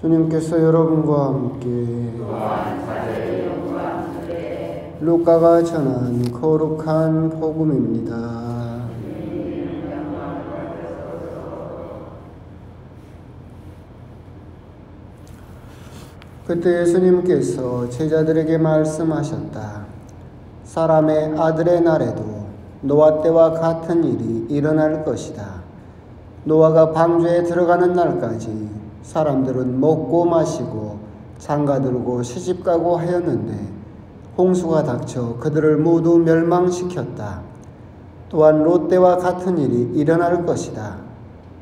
주님께서 여러분과 함께 루카가 전한 거룩한 복음입니다. 그때 예수님께서 제자들에게 말씀하셨다. 사람의 아들의 날에도 노아 때와 같은 일이 일어날 것이다. 노아가 방주에 들어가는 날까지 사람들은 먹고 마시고 장가들고 시집가고 하였는데 홍수가 닥쳐 그들을 모두 멸망시켰다. 또한 롯 때와 같은 일이 일어날 것이다.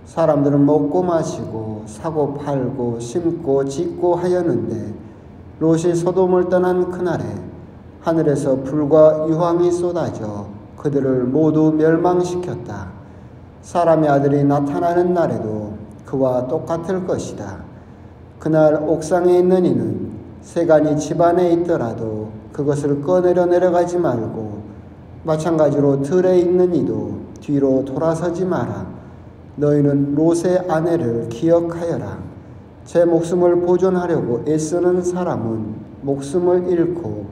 사람들은 먹고 마시고 사고 팔고 심고 짓고 하였는데 롯이 소돔을 떠난 그날에 하늘에서 불과 유황이 쏟아져 그들을 모두 멸망시켰다. 사람의 아들이 나타나는 날에도 그와 똑같을 것이다. 그날 옥상에 있는 이는 세간이 집안에 있더라도 그것을 꺼내려 내려가지 말고 마찬가지로 들에 있는 이도 뒤로 돌아서지 마라. 너희는 롯의 아내를 기억하여라. 제 목숨을 보존하려고 애쓰는 사람은 목숨을 잃고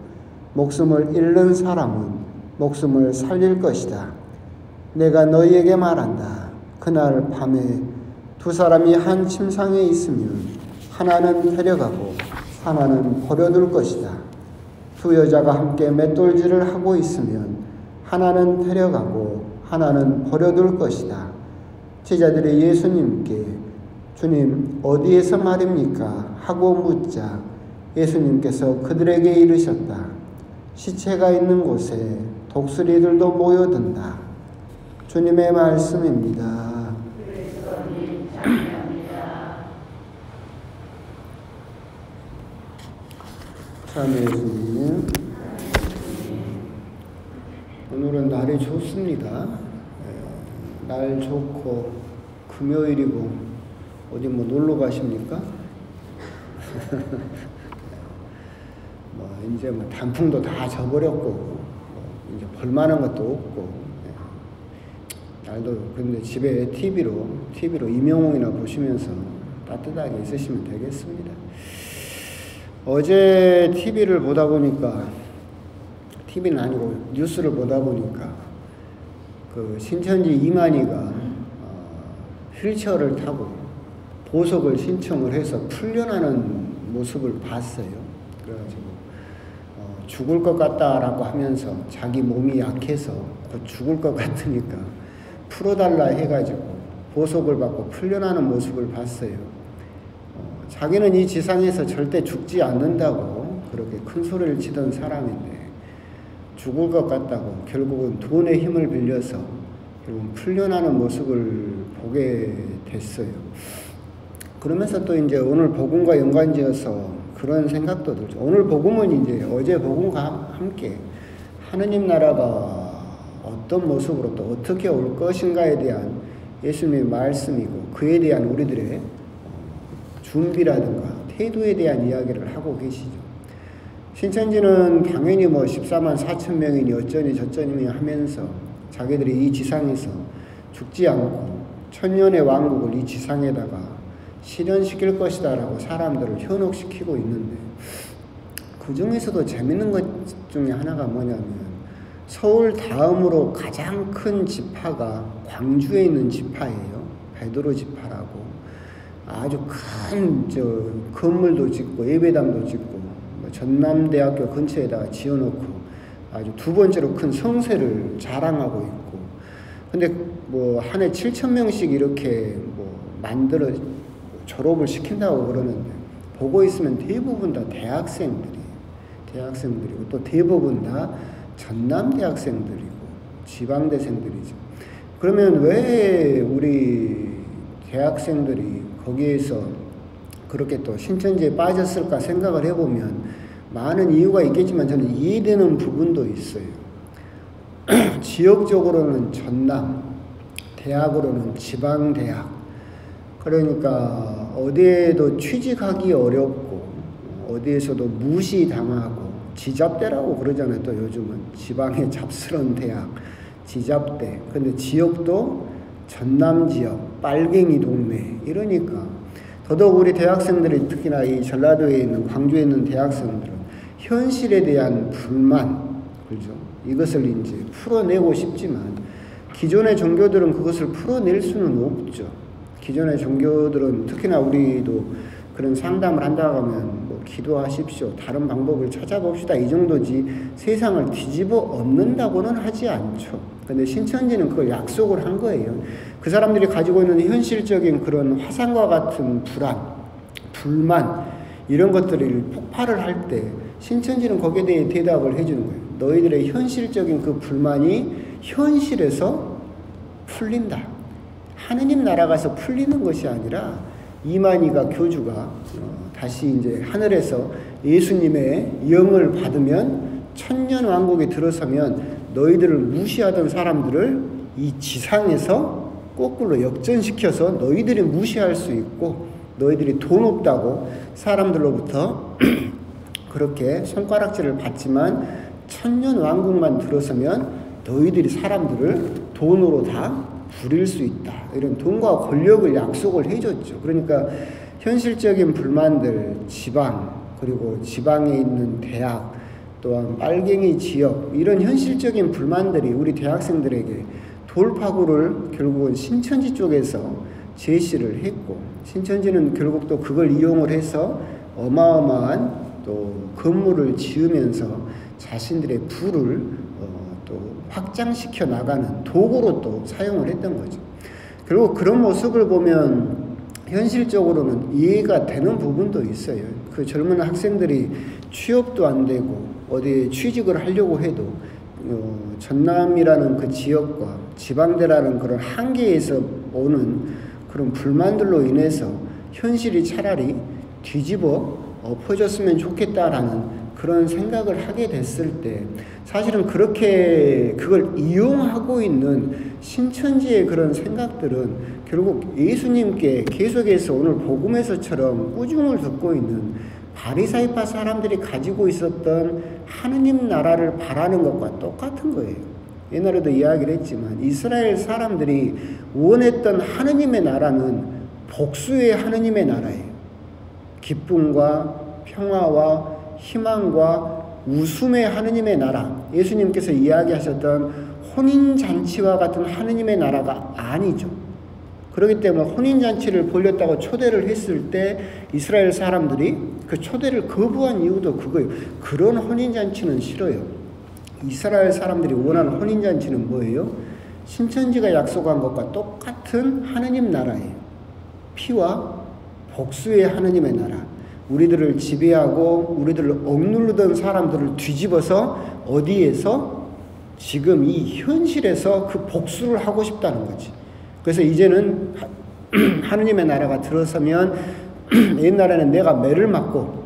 목숨을 잃는 사람은 목숨을 살릴 것이다. 내가 너희에게 말한다. 그날 밤에 두 사람이 한 침상에 있으면 하나는 데려가고 하나는 버려둘 것이다. 두 여자가 함께 맷돌질을 하고 있으면 하나는 데려가고 하나는 버려둘 것이다. 제자들이 예수님께 주님 어디에서 말입니까? 하고 묻자 예수님께서 그들에게 이르셨다. 시체가 있는 곳에 독수리들도 모여든다. 주님의 말씀입니다. 참 예수님, 오늘은 날이 좋습니다. 날 좋고 금요일이고 어디 뭐 놀러 가십니까? 이제 단풍도 다 져버렸고 이제 볼만한 것도 없고 날도 그런데 집에 TV로 임영웅이나 보시면서 따뜻하게 있으시면 되겠습니다. 어제 TV를 보다 보니까 TV는 아니고 뉴스를 보다 보니까 그 신천지 이만희가 휠체어를 타고 보석을 신청을 해서 풀려나는 모습을 봤어요. 그래가지고 죽을 것 같다라고 하면서 자기 몸이 약해서 곧 죽을 것 같으니까 풀어달라 해가지고 보석을 받고 풀려나는 모습을 봤어요. 자기는 이 지상에서 절대 죽지 않는다고 그렇게 큰 소리를 치던 사람인데 죽을 것 같다고 결국은 돈의 힘을 빌려서 결국은 풀려나는 모습을 보게 됐어요. 그러면서 또 이제 오늘 복음과 연관지어서 그런 생각도 들죠. 오늘 복음은 이제 어제 복음과 함께 하느님 나라가 어떤 모습으로 또 어떻게 올 것인가에 대한 예수님의 말씀이고 그에 대한 우리들의 준비라든가 태도에 대한 이야기를 하고 계시죠. 신천지는 당연히 14만 4천 명이니 어쩌니 저쩌니 하면서 자기들이 이 지상에서 죽지 않고 천년의 왕국을 이 지상에다가 실현시킬 것이다 라고 사람들을 현혹시키고 있는데 그 중에서도 재밌는 것 중에 하나가 뭐냐면 서울 다음으로 가장 큰 지파가 광주에 있는 지파예요. 베드로 지파라고 아주 큰 건물도 짓고 예배당도 짓고 전남대학교 근처에다가 지어놓고 아주 두 번째로 큰 성세를 자랑하고 있고 근데 한 해 7,000명씩 이렇게 만들어 졸업을 시킨다고 그러는데 보고 있으면 대부분 다 대학생들이고 또 대부분 다 전남대학생들이고 지방대생들이죠. 그러면 왜 우리 대학생들이 거기에서 그렇게 또 신천지에 빠졌을까 생각을 해보면 많은 이유가 있겠지만 저는 이해되는 부분도 있어요. 지역적으로는 전남, 대학으로는 지방대학. 그러니까 어디에도 취직하기 어렵고 어디에서도 무시당하고 지잡대라고 그러잖아요. 또 요즘은 지방의 잡스러운 대학, 지잡대. 근데 지역도 전남 지역, 빨갱이 동네 이러니까 더더욱 우리 대학생들이 특히나 이 전라도에 있는 광주에 있는 대학생들은 현실에 대한 불만, 그죠? 이것을 이제 풀어내고 싶지만 기존의 종교들은 그것을 풀어낼 수는 없죠. 기존의 종교들은 특히나 우리도 그런 상담을 한다고 하면 뭐 기도하십시오, 다른 방법을 찾아봅시다, 이 정도지 세상을 뒤집어 엎는다고는 하지 않죠. 근데 신천지는 그걸 약속을 한 거예요. 그 사람들이 가지고 있는 현실적인 그런 화상과 같은 불안, 불만, 이런 것들을 폭발을 할 때 신천지는 거기에 대해 대답을 해주는 거예요. 너희들의 현실적인 그 불만이 현실에서 풀린다. 하느님 나라가서 풀리는 것이 아니라 이만희가 교주가 다시 이제 하늘에서 예수님의 영을 받으면 천년왕국에 들어서면 너희들을 무시하던 사람들을 이 지상에서 거꾸로 역전시켜서 너희들이 무시할 수 있고, 너희들이 돈 없다고 사람들로부터 그렇게 손가락질을 받지만 천년왕국만 들어서면 너희들이 사람들을 돈으로 다 부릴 수 있다. 이런 돈과 권력을 약속을 해줬죠. 그러니까 현실적인 불만들, 지방, 그리고 지방에 있는 대학, 또한 빨갱이 지역, 이런 현실적인 불만들이 우리 대학생들에게 돌파구를 결국은 신천지 쪽에서 제시를 했고, 신천지는 결국 또 그걸 이용을 해서 어마어마한 또 건물을 지으면서 자신들의 부를 또 확장시켜 나가는 도구로 또 사용을 했던 거죠. 그리고 그런 모습을 보면 현실적으로는 이해가 되는 부분도 있어요. 그 젊은 학생들이 취업도 안 되고 어디에 취직을 하려고 해도 전남이라는 그 지역과 지방대라는 그런 한계에서 오는 그런 불만들로 인해서 현실이 차라리 뒤집어 엎어졌으면 좋겠다라는 그런 생각을 하게 됐을 때, 사실은 그렇게 그걸 이용하고 있는 신천지의 그런 생각들은 결국 예수님께 계속해서 오늘 복음에서처럼 꾸중을 듣고 있는 바리사이파 사람들이 가지고 있었던 하느님 나라를 바라는 것과 똑같은 거예요. 옛날에도 이야기를 했지만 이스라엘 사람들이 원했던 하느님의 나라는 복수의 하느님의 나라예요. 기쁨과 평화와 희망과 웃음의 하느님의 나라, 예수님께서 이야기하셨던 혼인잔치와 같은 하느님의 나라가 아니죠. 그렇기 때문에 혼인잔치를 벌렸다고 초대를 했을 때 이스라엘 사람들이 그 초대를 거부한 이유도 그거예요. 그런 혼인잔치는 싫어요. 이스라엘 사람들이 원하는 혼인잔치는 뭐예요? 신천지가 약속한 것과 똑같은 하느님 나라예요. 피와 복수의 하느님의 나라. 우리들을 지배하고 우리들을 억누르던 사람들을 뒤집어서 어디에서 지금 이 현실에서 그 복수를 하고 싶다는 거지. 그래서 이제는 하느님의 나라가 들어서면 옛날에는 내가 매를 맞고,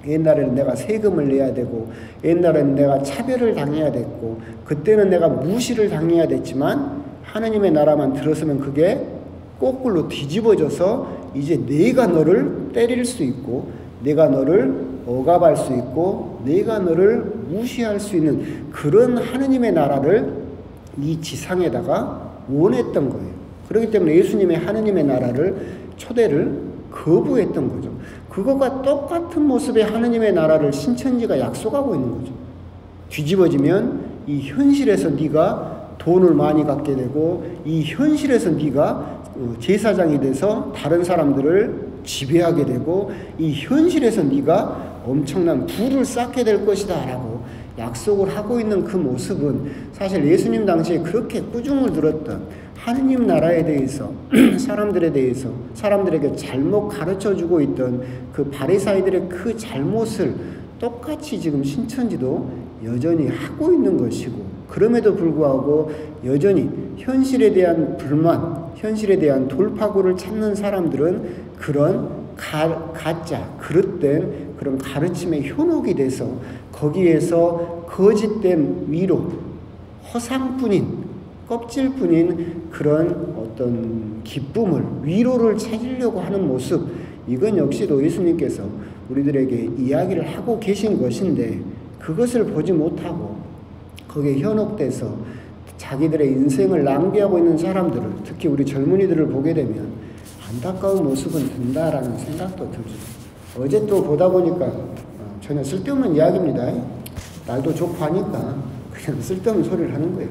옛날에는 내가 세금을 내야 되고, 옛날에는 내가 차별을 당해야 됐고, 그때는 내가 무시를 당해야 됐지만 하느님의 나라만 들어서면 그게 거꾸로 뒤집어져서 이제 내가 너를 때릴 수 있고, 내가 너를 억압할 수 있고, 내가 너를 무시할 수 있는 그런 하느님의 나라를 이 지상에다가 원했던 거예요. 그렇기 때문에 예수님의 하느님의 나라를 초대를 거부했던 거죠. 그것과 똑같은 모습의 하느님의 나라를 신천지가 약속하고 있는 거죠. 뒤집어지면 이 현실에서 네가 돈을 많이 갖게 되고, 이 현실에서 네가 제사장이 돼서 다른 사람들을 지배하게 되고, 이 현실에서 네가 엄청난 부를 쌓게 될 것이다 라고 약속을 하고 있는 그 모습은 사실 예수님 당시에 그렇게 꾸중을 들었던 하느님 나라에 대해서 사람들에 대해서 사람들에게 잘못 가르쳐주고 있던 그 바리사이들의 그 잘못을 똑같이 지금 신천지도 여전히 하고 있는 것이고, 그럼에도 불구하고 여전히 현실에 대한 불만, 현실에 대한 돌파구를 찾는 사람들은 그런 가짜, 그릇된 그런 가르침의 현혹이 돼서 거기에서 거짓된 위로, 허상뿐인, 껍질뿐인 그런 어떤 기쁨을, 위로를 찾으려고 하는 모습, 이건 역시도 예수님께서 우리들에게 이야기를 하고 계신 것인데, 그것을 보지 못하고 거기에 현혹돼서 자기들의 인생을 낭비하고 있는 사람들을, 특히 우리 젊은이들을 보게 되면 안타까운 모습은 든다라는 생각도 들죠. 어제 또 보다 보니까 전혀 쓸데없는 이야기입니다. 날도 좋고 하니까 그냥 쓸데없는 소리를 하는 거예요.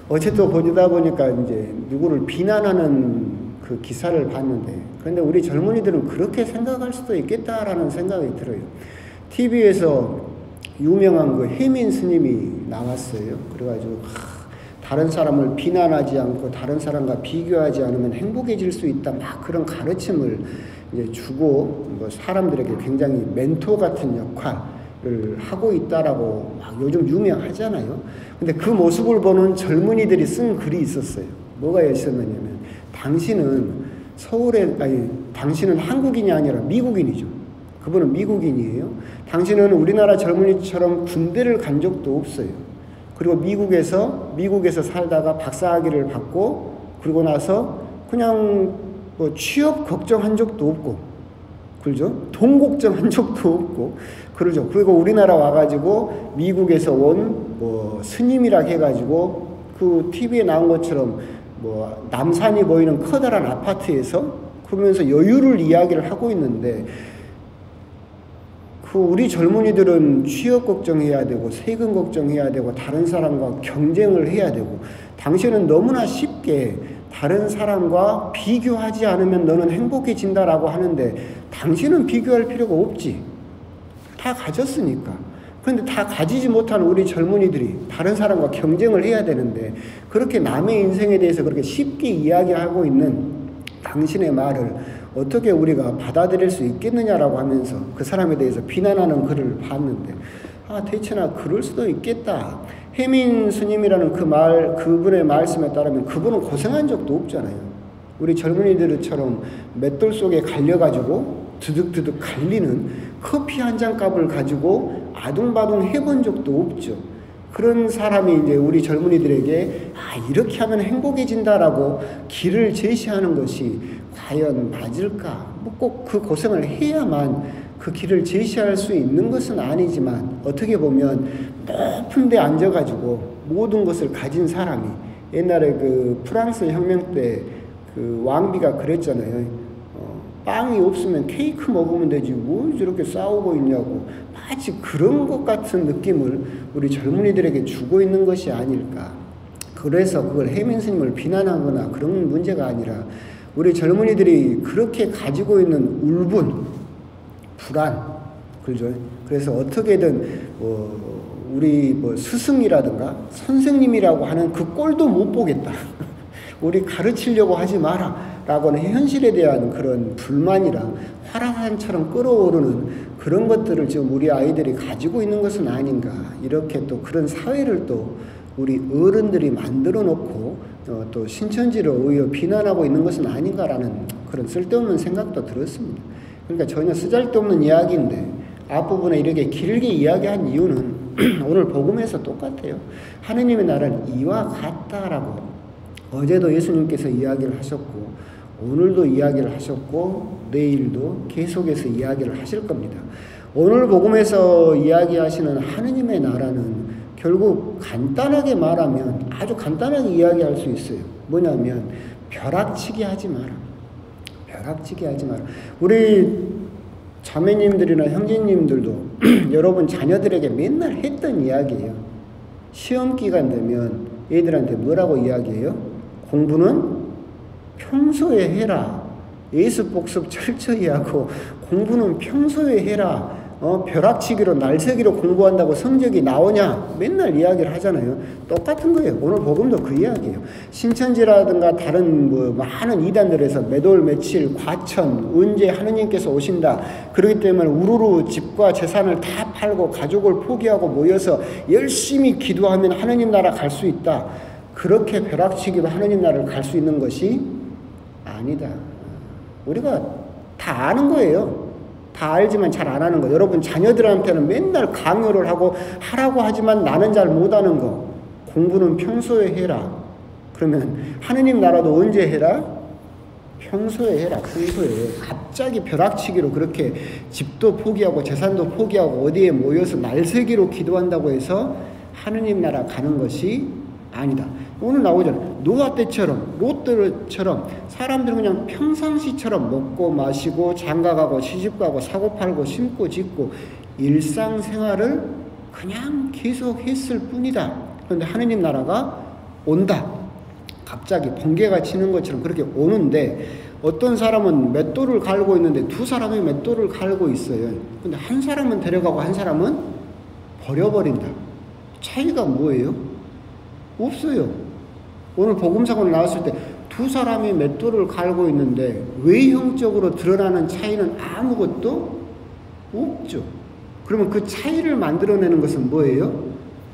어제 또 보다 보니까 이제 누구를 비난하는 그 기사를 봤는데, 그런데 우리 젊은이들은 그렇게 생각할 수도 있겠다라는 생각이 들어요. TV에서 유명한 그 혜민 스님이 나왔어요. 그래가지고 다른 사람을 비난하지 않고 다른 사람과 비교하지 않으면 행복해질 수 있다, 막 그런 가르침을 이제 주고 뭐 사람들에게 굉장히 멘토 같은 역할을 하고 있다라고 막 요즘 유명하잖아요. 근데 그 모습을 보는 젊은이들이 쓴 글이 있었어요. 뭐가 있었느냐면, 당신은 한국인이 아니라 미국인이죠. 그분은 미국인이에요. 당신은 우리나라 젊은이처럼 군대를 간 적도 없어요. 그리고 미국에서 살다가 박사학위를 받고, 그리고 나서 그냥 뭐 취업 걱정한 적도 없고, 그러죠? 돈 걱정한 적도 없고, 그러죠. 그리고 우리나라 와가지고 미국에서 온 뭐 스님이라 해가지고 그 TV에 나온 것처럼 뭐 남산이 보이는 커다란 아파트에서 그러면서 여유를 이야기를 하고 있는데, 우리 젊은이들은 취업 걱정해야 되고 세금 걱정해야 되고 다른 사람과 경쟁을 해야 되고, 당신은 너무나 쉽게 다른 사람과 비교하지 않으면 너는 행복해진다라고 하는데, 당신은 비교할 필요가 없지. 다 가졌으니까. 그런데 다 가지지 못한 우리 젊은이들이 다른 사람과 경쟁을 해야 되는데, 그렇게 남의 인생에 대해서 그렇게 쉽게 이야기하고 있는 당신의 말을 어떻게 우리가 받아들일 수 있겠느냐라고 하면서 그 사람에 대해서 비난하는 글을 봤는데, 대체나 그럴 수도 있겠다. 혜민 스님이라는 그분의 말씀에 따르면 그분은 고생한 적도 없잖아요. 우리 젊은이들처럼 맷돌 속에 갈려가지고 드득드득 갈리는 커피 한 잔 값을 가지고 아둥바둥 해본 적도 없죠. 그런 사람이 이제 우리 젊은이들에게 이렇게 하면 행복해진다라고 길을 제시하는 것이 과연 맞을까? 꼭 그 고생을 해야만 그 길을 제시할 수 있는 것은 아니지만, 어떻게 보면 높은 데 앉아가지고 모든 것을 가진 사람이, 옛날에 그 프랑스 혁명 때 그 왕비가 그랬잖아요. 빵이 없으면 케이크 먹으면 되지 뭐 저렇게 싸우고 있냐고, 마치 그런 것 같은 느낌을 우리 젊은이들에게 주고 있는 것이 아닐까. 그래서 그걸 혜민 스님을 비난하거나 그런 문제가 아니라, 우리 젊은이들이 그렇게 가지고 있는 울분, 불안, 그죠? 그래서 어떻게든 우리 스승이라든가 선생님이라고 하는 그 꼴도 못 보겠다. 우리 가르치려고 하지 마라 라고는 현실에 대한 그런 불만이랑 화산처럼 끓어오르는 그런 것들을 지금 우리 아이들이 가지고 있는 것은 아닌가. 이렇게 또 그런 사회를 또 우리 어른들이 만들어 놓고 또 신천지를 오히려 비난하고 있는 것은 아닌가라는 그런 쓸데없는 생각도 들었습니다. 그러니까 전혀 쓰잘데없는 이야기인데 앞부분에 이렇게 길게 이야기한 이유는 오늘 복음에서 똑같아요. 하느님의 나라는 이와 같다라고 어제도 예수님께서 이야기를 하셨고, 오늘도 이야기를 하셨고, 내일도 계속해서 이야기를 하실 겁니다. 오늘 복음에서 이야기하시는 하느님의 나라는 결국 간단하게 말하면 아주 간단하게 이야기할 수 있어요. 뭐냐면 벼락치기 하지 마라. 벼락치기 하지 마라. 우리 자매님들이나 형제님들도 여러분 자녀들에게 맨날 했던 이야기예요. 시험 기간 되면 애들한테 뭐라고 이야기해요? 공부는 평소에 해라. 예습복습 철저히 하고 공부는 평소에 해라. 벼락치기로 날새기로 공부한다고 성적이 나오냐? 맨날 이야기를 하잖아요. 똑같은 거예요. 오늘 복음도 그 이야기예요. 신천지라든가 다른 많은 이단들에서 매돌 며칠 과천 언제 하느님께서 오신다. 그렇기 때문에 우르르 집과 재산을 다 팔고 가족을 포기하고 모여서 열심히 기도하면 하느님 나라 갈 수 있다. 그렇게 벼락치기로 하느님 나라를 갈 수 있는 것이 아니다. 우리가 다 아는 거예요. 다 알지만 잘 안 하는 거. 여러분 자녀들한테는 맨날 강요를 하고 하라고 하지만 나는 잘 못하는 거. 공부는 평소에 해라. 그러면 하느님 나라도 언제 해라? 평소에 해라. 평소에. 갑자기 벼락치기로 그렇게 집도 포기하고 재산도 포기하고 어디에 모여서 날새기로 기도한다고 해서 하느님 나라 가는 것이 아니다. 오늘 나오잖아요. 노아 때처럼, 롯 때처럼 사람들은 그냥 평상시처럼 먹고 마시고 장가가고 시집가고 사고팔고 심고 짓고 일상생활을 그냥 계속 했을 뿐이다. 그런데 하느님 나라가 온다. 갑자기 번개가 치는 것처럼 그렇게 오는데 어떤 사람은 맷돌을 갈고 있는데 두 사람이 맷돌을 갈고 있어요. 근데 한 사람은 데려가고 한 사람은 버려버린다. 차이가 뭐예요? 없어요. 오늘 복음사고를 나왔을 때 두 사람이 맷돌을 갈고 있는데 외형적으로 드러나는 차이는 아무것도 없죠. 그러면 그 차이를 만들어내는 것은 뭐예요?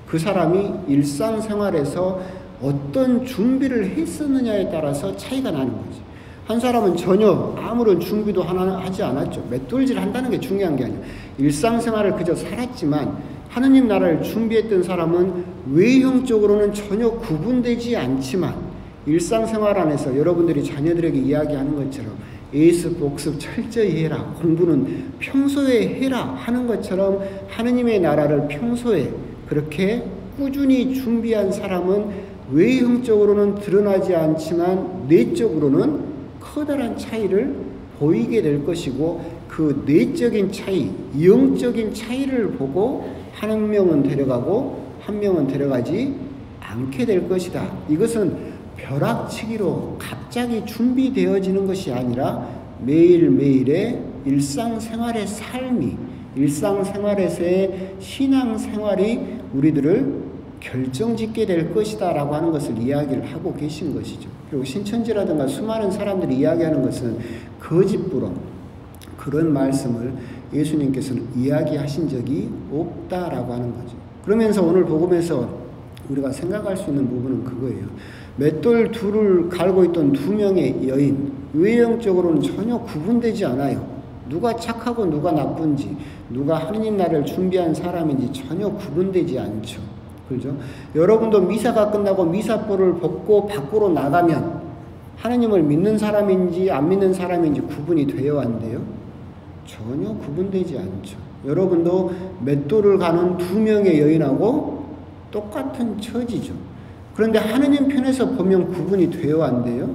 그 사람이 일상생활에서 어떤 준비를 했었느냐에 따라서 차이가 나는 거지. 한 사람은 전혀 아무런 준비도 하지 않았죠. 맷돌질 한다는 게 중요한 게 아니야. 일상생활을 그저 살았지만 하느님 나라를 준비했던 사람은 외형적으로는 전혀 구분되지 않지만 일상생활 안에서 여러분들이 자녀들에게 이야기하는 것처럼 예습, 복습 철저히 해라. 공부는 평소에 해라 하는 것처럼 하느님의 나라를 평소에 그렇게 꾸준히 준비한 사람은 외형적으로는 드러나지 않지만 내적으로는 커다란 차이를 보이게 될 것이고 그 내적인 차이, 영적인 차이를 보고 한 명은 데려가고 한 명은 데려가지 않게 될 것이다. 이것은 벼락치기로 갑자기 준비되어지는 것이 아니라 매일매일의 일상생활의 삶이, 일상생활에서의 신앙생활이 우리들을 결정짓게 될 것이다 라고 하는 것을 이야기를 하고 계신 것이죠. 그리고 신천지라든가 수많은 사람들이 이야기하는 것은 거짓부렁, 그런 말씀을 예수님께서는 이야기하신 적이 없다라고 하는 거죠. 그러면서 오늘 복음에서 우리가 생각할 수 있는 부분은 그거예요. 맷돌 둘을 갈고 있던 두 명의 여인, 외형적으로는 전혀 구분되지 않아요. 누가 착하고 누가 나쁜지, 누가 하느님 나라를 준비한 사람인지 전혀 구분되지 않죠. 그렇죠? 여러분도 미사가 끝나고 미사포를 벗고 밖으로 나가면 하느님을 믿는 사람인지 안 믿는 사람인지 구분이 되어 왔는데요. 전혀 구분되지 않죠. 여러분도 맷돌을 가는 두 명의 여인하고 똑같은 처지죠. 그런데 하느님 편에서 보면 구분이 되어 왔는데요.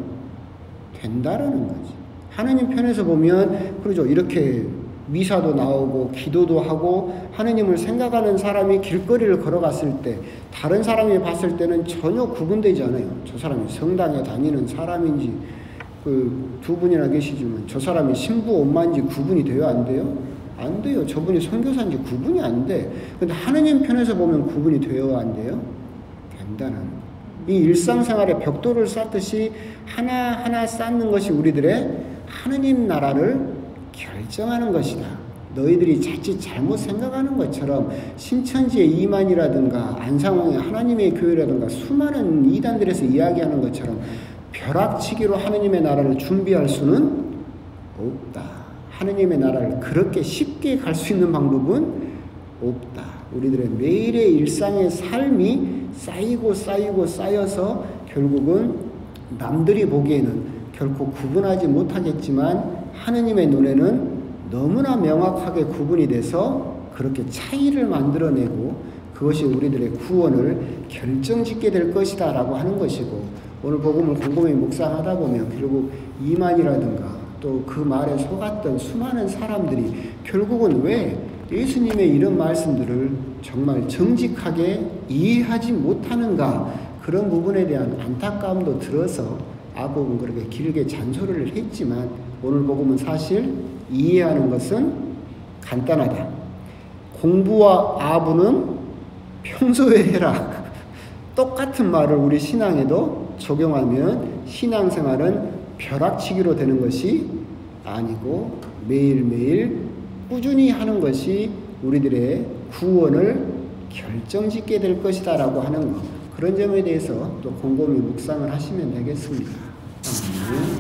된다라는 거지. 하느님 편에서 보면 그러죠. 이렇게 미사도 나오고 기도도 하고 하느님을 생각하는 사람이 길거리를 걸어갔을 때 다른 사람이 봤을 때는 전혀 구분되지 않아요. 저 사람이 성당에 다니는 사람인지 그 두 분이나 계시지만 저 사람이 신부 엄마인지 구분이 돼요? 안 돼요? 안 돼요. 저분이 선교사인지 구분이 안 돼. 근데 하느님 편에서 보면 구분이 돼요? 안 돼요? 된다는 이 일상생활에 벽돌을 쌓듯이 하나하나 쌓는 것이 우리들의 하느님 나라를 결정하는 것이다. 너희들이 자칫 잘못 생각하는 것처럼 신천지의 이만이라든가 안상홍의 하나님의 교회라든가 수많은 이단들에서 이야기하는 것처럼 벼락치기로 하느님의 나라를 준비할 수는 없다. 하느님의 나라를 그렇게 쉽게 갈 수 있는 방법은 없다. 우리들의 매일의 일상의 삶이 쌓이고 쌓여서 결국은 남들이 보기에는 결코 구분하지 못하겠지만 하느님의 눈에는 너무나 명확하게 구분이 돼서 그렇게 차이를 만들어내고 그것이 우리들의 구원을 결정짓게 될 것이다 라고 하는 것이고 오늘 복음을 곰곰이 묵상하다 보면 결국 이만이라든가 또 그 말에 속았던 수많은 사람들이 결국은 왜 예수님의 이런 말씀들을 정말 정직하게 이해하지 못하는가 그런 부분에 대한 안타까움도 들어서 아복은 그렇게 길게 잔소리를 했지만 오늘 복음은 사실 이해하는 것은 간단하다. 공부와 아부는 평소에 해라. 똑같은 말을 우리 신앙에도 적용하면 신앙생활은 벼락치기로 되는 것이 아니고 매일매일 꾸준히 하는 것이 우리들의 구원을 결정짓게 될 것이다 라고 하는 것, 그런 점에 대해서 또 곰곰이 묵상을 하시면 되겠습니다. 아멘.